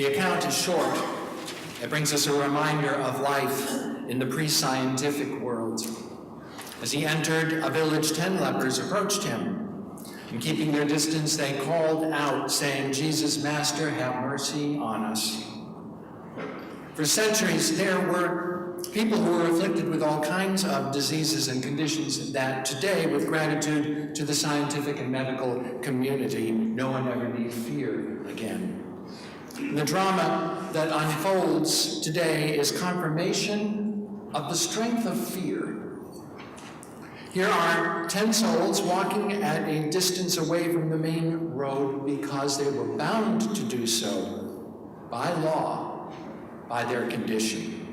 The account is short. It brings us a reminder of life in the pre-scientific world. As he entered a village, 10 lepers approached him. And keeping their distance, they called out, saying, "Jesus, Master, have mercy on us." For centuries, there were people who were afflicted with all kinds of diseases and conditions that today, with gratitude to the scientific and medical community, no one ever need fear again. The drama that unfolds today is confirmation of the strength of fear. Here are 10 souls walking at a distance away from the main road because they were bound to do so by law, by their condition.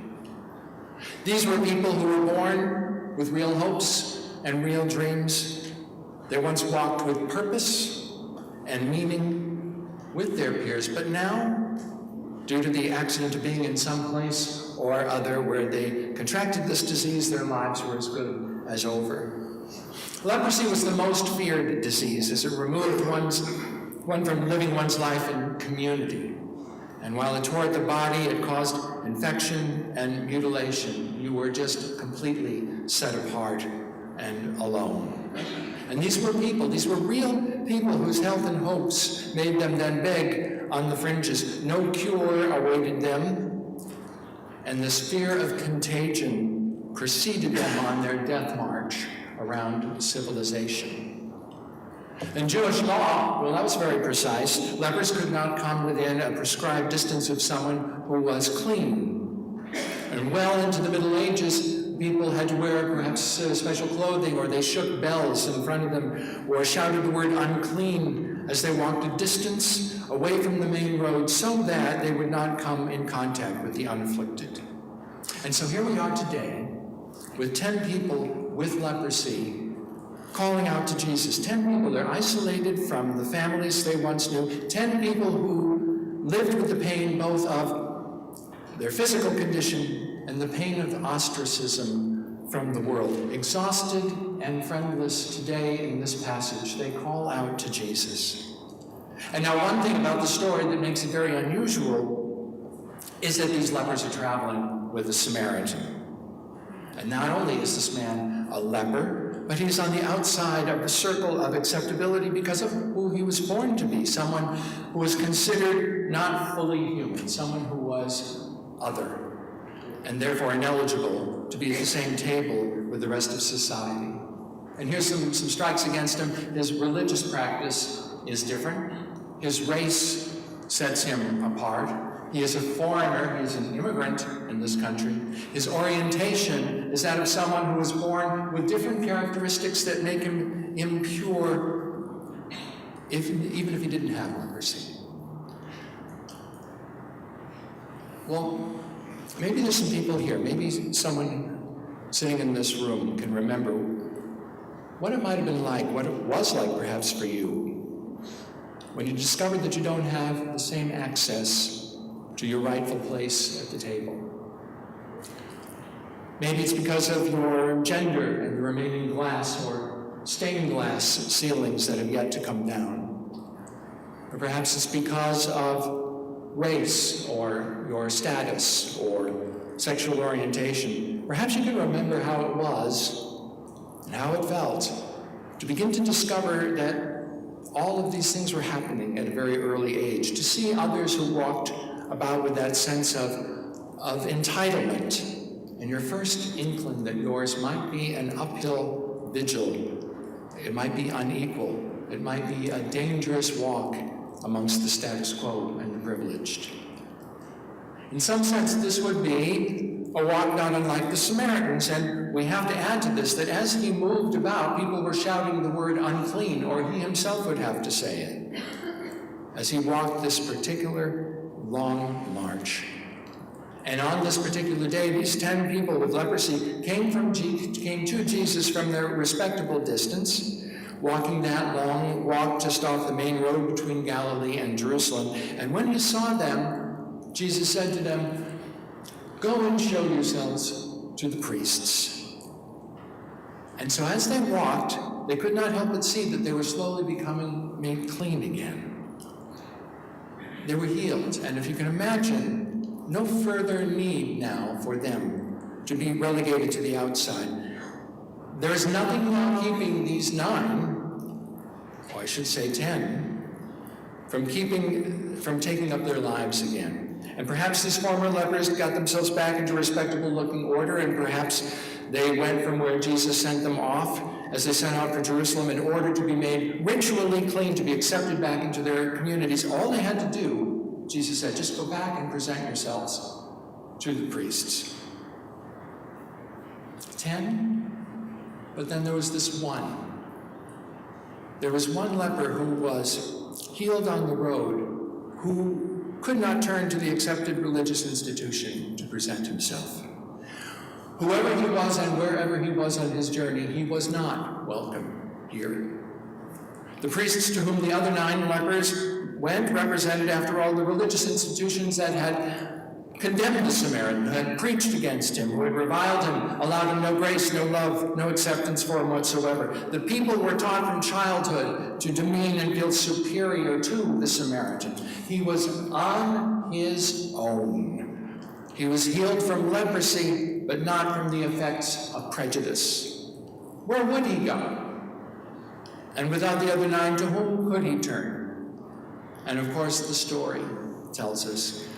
These were people who were born with real hopes and real dreams. They once walked with purpose and meaning with their peers, but now, due to the accident of being in some place or other where they contracted this disease, their lives were as good as over. Leprosy was the most feared disease, as it removed one from living one's life in community. And while it tore at the body, it caused infection and mutilation. You were just completely set apart and alone. And these were real people whose health and hopes made them then beg on the fringes. No cure awaited them, and this fear of contagion preceded them on their death march around civilization. In Jewish law, well, that was very precise. Lepers could not come within a prescribed distance of someone who was clean. And well into the Middle Ages, people had to wear perhaps special clothing, or they shook bells in front of them, or shouted the word unclean as they walked a distance away from the main road so that they would not come in contact with the unafflicted. And so here we are today with 10 people with leprosy calling out to Jesus. 10 people, they're isolated from the families they once knew. 10 people who lived with the pain both of their physical condition and the pain of ostracism from the world. Exhausted and friendless today in this passage, they call out to Jesus. And now one thing about the story that makes it very unusual is that these lepers are traveling with a Samaritan. And not only is this man a leper, but he's on the outside of the circle of acceptability because of who he was born to be, someone who was considered not fully human, someone who was other, and therefore ineligible to be at the same table with the rest of society. And here's some strikes against him. His religious practice is different. His race sets him apart. He is a foreigner, he is an immigrant in this country. His orientation is that of someone who was born with different characteristics that make him impure, even if he didn't have leprosy. Well, maybe there's some people here, maybe someone sitting in this room can remember what it might have been like, what it was like perhaps for you, when you discovered that you don't have the same access to your rightful place at the table. Maybe it's because of your gender and the remaining glass or stained glass ceilings that have yet to come down. Or perhaps it's because of race or your status or sexual orientation. Perhaps you can remember how it was and how it felt to begin to discover that all of these things were happening at a very early age, to see others who walked about with that sense of entitlement, and your first inkling that yours might be an uphill vigil. It might be unequal. It might be a dangerous walk amongst the status quo and the privileged. In some sense, this would be a walk not unlike the Samaritans, and we have to add to this that as he moved about, people were shouting the word unclean, or he himself would have to say it, as he walked this particular long march. And on this particular day, these 10 people with leprosy came to Jesus from their respectable distance, walking that long walk just off the main road between Galilee and Jerusalem. And when he saw them, Jesus said to them, "Go and show yourselves to the priests." And so as they walked, they could not help but see that they were slowly becoming made clean again. they were healed. And if you can imagine, no further need now for them to be relegated to the outside. There is nothing now keeping these 9, or I should say 10, from taking up their lives again. And perhaps these former lepers got themselves back into respectable looking order, and perhaps they went from where Jesus sent them off as they set out for Jerusalem in order to be made ritually clean, to be accepted back into their communities. All they had to do, Jesus said, just go back and present yourselves to the priests. 10, but then there was this one. There was one leper who was healed on the road, who could not turn to the accepted religious institution to present himself. Whoever he was and wherever he was on his journey, he was not welcome here. The priests to whom the other 9 lepers went represented, after all, the religious institutions that had condemned the Samaritan, who had preached against him, who had reviled him, allowed him no grace, no love, no acceptance for him whatsoever. The people were taught from childhood to demean and feel superior to the Samaritan. He was on his own. He was healed from leprosy, but not from the effects of prejudice. Where would he go? And without the other 9, to whom could he turn? And of course, the story tells us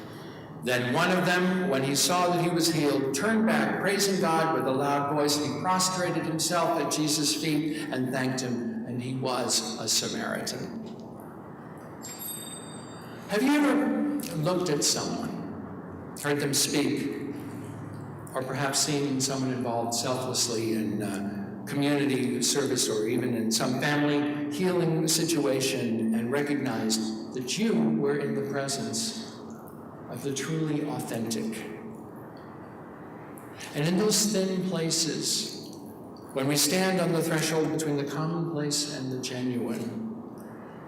that one of them, when he saw that he was healed, turned back, praising God with a loud voice, and he prostrated himself at Jesus' feet and thanked him, and he was a Samaritan. Have you ever looked at someone, heard them speak, or perhaps seen someone involved selflessly in community service or even in some family healing situation, and recognized that you were in the presence of the truly authentic? And in those thin places, when we stand on the threshold between the commonplace and the genuine,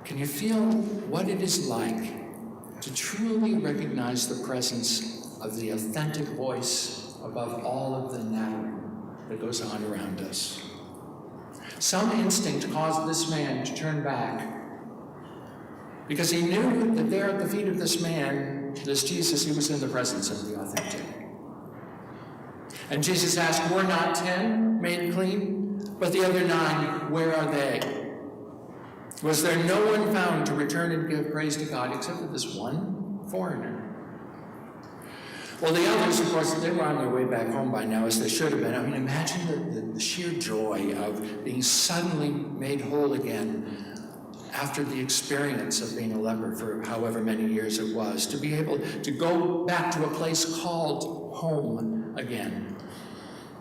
can you feel what it is like to truly recognize the presence of the authentic voice above all of the nattering that goes on around us? Some instinct caused this man to turn back, because he knew that there at the feet of this man, this Jesus, he was in the presence of the authentic. And Jesus asked, were not 10 made clean? But the other 9, where are they? Was there no one found to return and give praise to God except for this one foreigner? Well, the others, of course, they were on their way back home by now, as they should have been. I mean, imagine the sheer joy of being suddenly made whole again after the experience of being a leper for however many years it was, to be able to go back to a place called home again.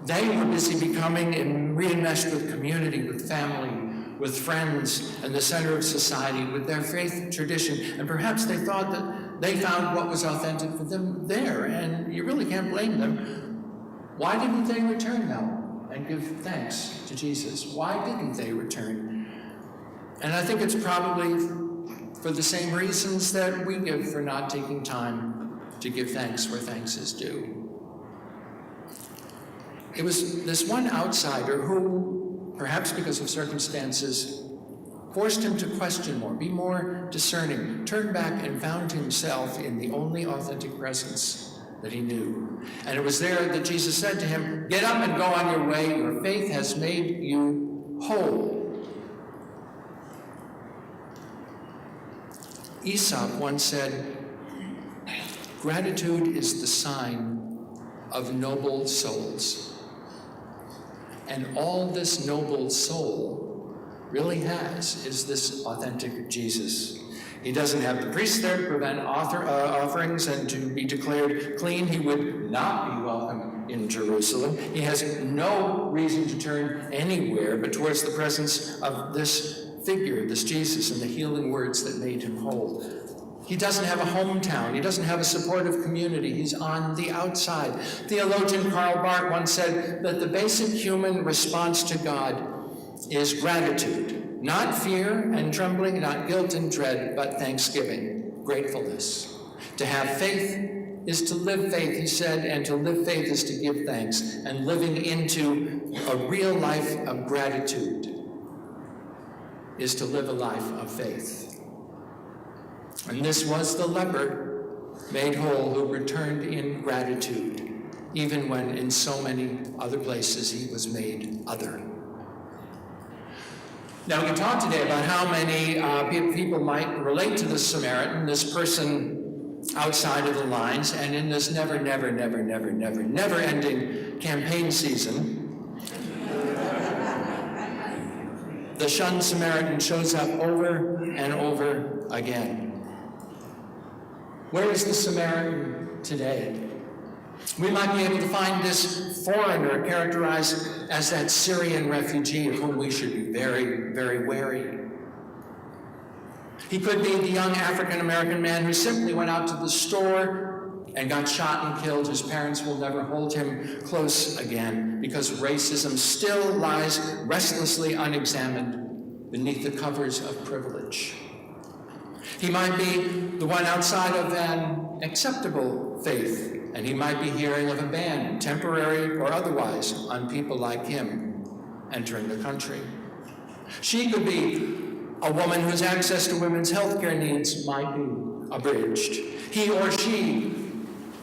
They were busy becoming re-enmeshed with community, with family, with friends, and the center of society, with their faith tradition. And perhaps they thought that they found what was authentic for them there, and you really can't blame them. Why didn't they return now and give thanks to Jesus? Why didn't they return? And I think it's probably for the same reasons that we give for not taking time to give thanks where thanks is due. It was this one outsider who, perhaps because of circumstances, forced him to question more, be more discerning, turn back and found himself in the only authentic presence that he knew. And it was there that Jesus said to him, get up and go on your way, your faith has made you whole. Aesop once said, gratitude is the sign of noble souls. And all this noble soul really has is this authentic Jesus. He doesn't have the priest there to prevent offerings and to be declared clean. He would not be welcome in Jerusalem. He has no reason to turn anywhere but towards the presence of this figure, this Jesus, and the healing words that made him whole. He doesn't have a hometown. He doesn't have a supportive community. He's on the outside. Theologian Karl Barth once said that the basic human response to God is gratitude, not fear and trembling, not guilt and dread, but thanksgiving, gratefulness. To have faith is to live faith, he said, and to live faith is to give thanks, and living into a real life of gratitude is to live a life of faith. And this was the leper made whole who returned in gratitude, even when in so many other places he was made other. Now we can talk today about how many people might relate to this Samaritan, this person outside of the lines, and in this never ending campaign season, the shunned Samaritan shows up over and over again. Where is the Samaritan today? We might be able to find this foreigner characterized as that Syrian refugee of whom we should be very, very wary. He could be the young African-American man who simply went out to the store and got shot and killed. His parents will never hold him close again because racism still lies restlessly unexamined beneath the covers of privilege. He might be the one outside of an acceptable faith, and he might be hearing of a ban, temporary or otherwise, on people like him entering the country. She could be a woman whose access to women's health care needs might be abridged. He or she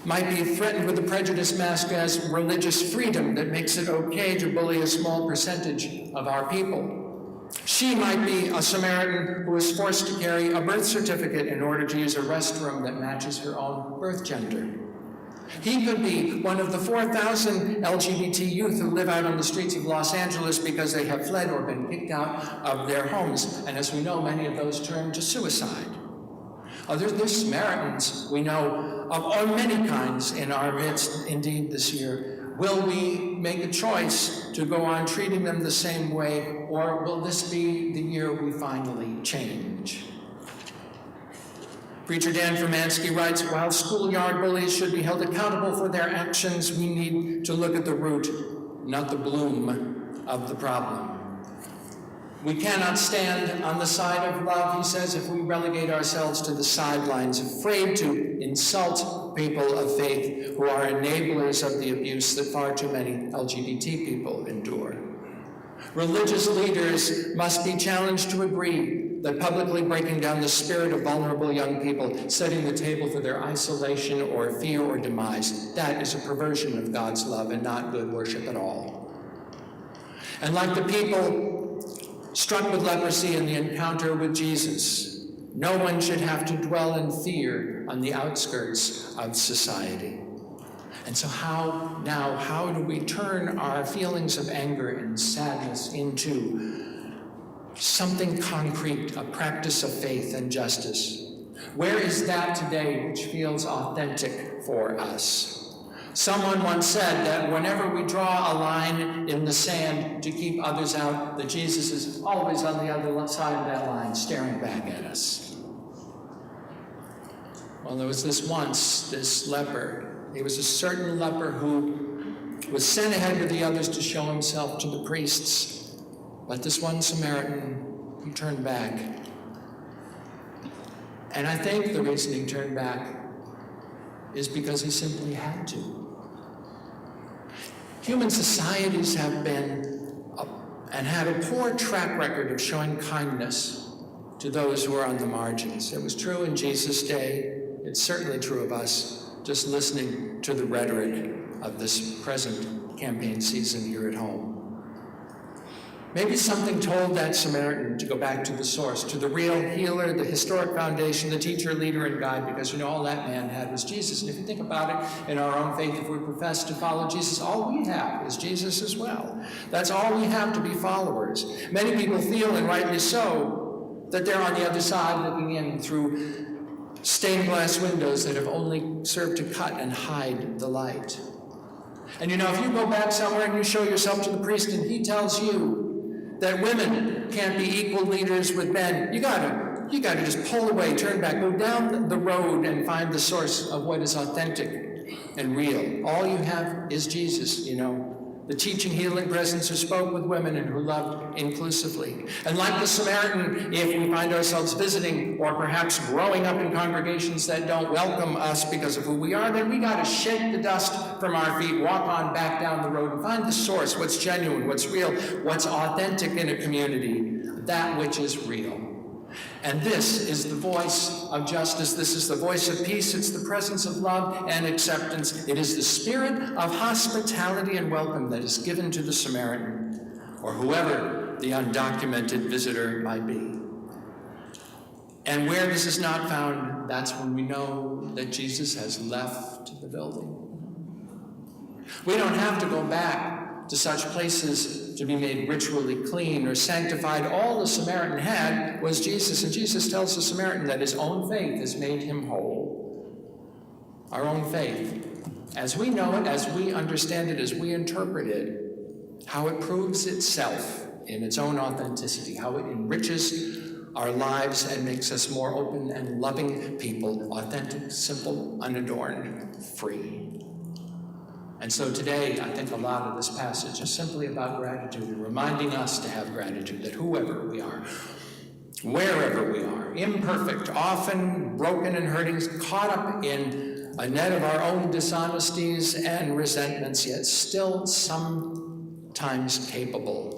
might be threatened with a prejudice masked as religious freedom that makes it okay to bully a small percentage of our people. She might be a Samaritan who is forced to carry a birth certificate in order to use a restroom that matches her own birth gender. He could be one of the 4,000 LGBT youth who live out on the streets of Los Angeles because they have fled or been kicked out of their homes. And as we know, many of those turn to suicide. There's Samaritans we know of many kinds in our midst, indeed, this year. Will we make a choice to go on treating them the same way, or will this be the year we finally change? Preacher Dan Fermansky writes, while schoolyard bullies should be held accountable for their actions, we need to look at the root, not the bloom of the problem. We cannot stand on the side of love, he says, if we relegate ourselves to the sidelines, afraid to insult people of faith who are enablers of the abuse that far too many LGBT people endure. Religious leaders must be challenged to agree that publicly breaking down the spirit of vulnerable young people, setting the table for their isolation or fear or demise, that is a perversion of God's love and not good worship at all. And like the people struck with leprosy in the encounter with Jesus, no one should have to dwell in fear on the outskirts of society. And so how do we turn our feelings of anger and sadness into something concrete, a practice of faith and justice? Where is that today which feels authentic for us? Someone once said that whenever we draw a line in the sand to keep others out, that Jesus is always on the other side of that line, staring back at us. Well, there was this leper. He was a certain leper who was sent ahead with the others to show himself to the priests. But this one Samaritan, he turned back. And I think the reason he turned back is because he simply had to. Human societies have been and had a poor track record of showing kindness to those who are on the margins. It was true in Jesus' day. It's certainly true of us, just listening to the rhetoric of this present campaign season here at home. Maybe something told that Samaritan to go back to the source, to the real healer, the historic foundation, the teacher, leader, and guide, because all that man had was Jesus. And if you think about it, in our own faith, if we profess to follow Jesus, all we have is Jesus as well. That's all we have to be followers. Many people feel, and rightly so, that they're on the other side looking in through stained glass windows that have only served to cut and hide the light. And if you go back somewhere and you show yourself to the priest and he tells you that women can't be equal leaders with men, you gotta just pull away, turn back, go down the road and find the source of what is authentic and real. All you have is Jesus, the teaching, healing presence who spoke with women and who loved inclusively. And like the Samaritan, if we find ourselves visiting or perhaps growing up in congregations that don't welcome us because of who we are, then we got to shake the dust from our feet, walk on back down the road and find the source, what's genuine, what's real, what's authentic in a community, that which is real. And this is the voice of justice. This is the voice of peace. It's the presence of love and acceptance. It is the spirit of hospitality and welcome that is given to the Samaritan, or whoever the undocumented visitor might be. And where this is not found, that's when we know that Jesus has left the building. We don't have to go back to such places to be made ritually clean or sanctified. All the Samaritan had was Jesus, and Jesus tells the Samaritan that his own faith has made him whole. Our own faith, as we know it, as we understand it, as we interpret it, how it proves itself in its own authenticity, how it enriches our lives and makes us more open and loving people, authentic, simple, unadorned, free. And so today, I think a lot of this passage is simply about gratitude and reminding us to have gratitude, that whoever we are, wherever we are, imperfect, often broken and hurting, caught up in a net of our own dishonesties and resentments, yet still sometimes capable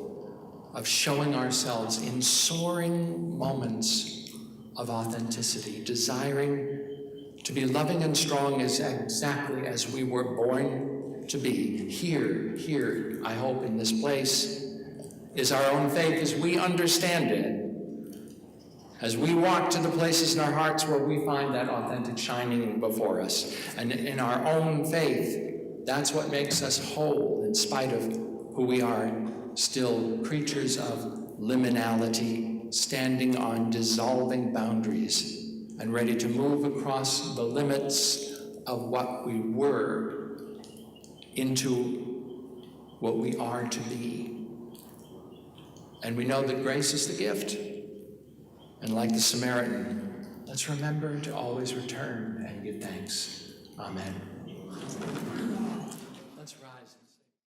of showing ourselves in soaring moments of authenticity, desiring to be loving and strong as exactly as we were born to be. Here, I hope, in this place, is our own faith as we understand it, as we walk to the places in our hearts where we find that authentic shining before us. And in our own faith, that's what makes us whole in spite of who we are, still creatures of liminality, standing on dissolving boundaries and ready to move across the limits of what we were into what we are to be. And we know that grace is the gift. And like the Samaritan, let's remember to always return and give thanks. Amen.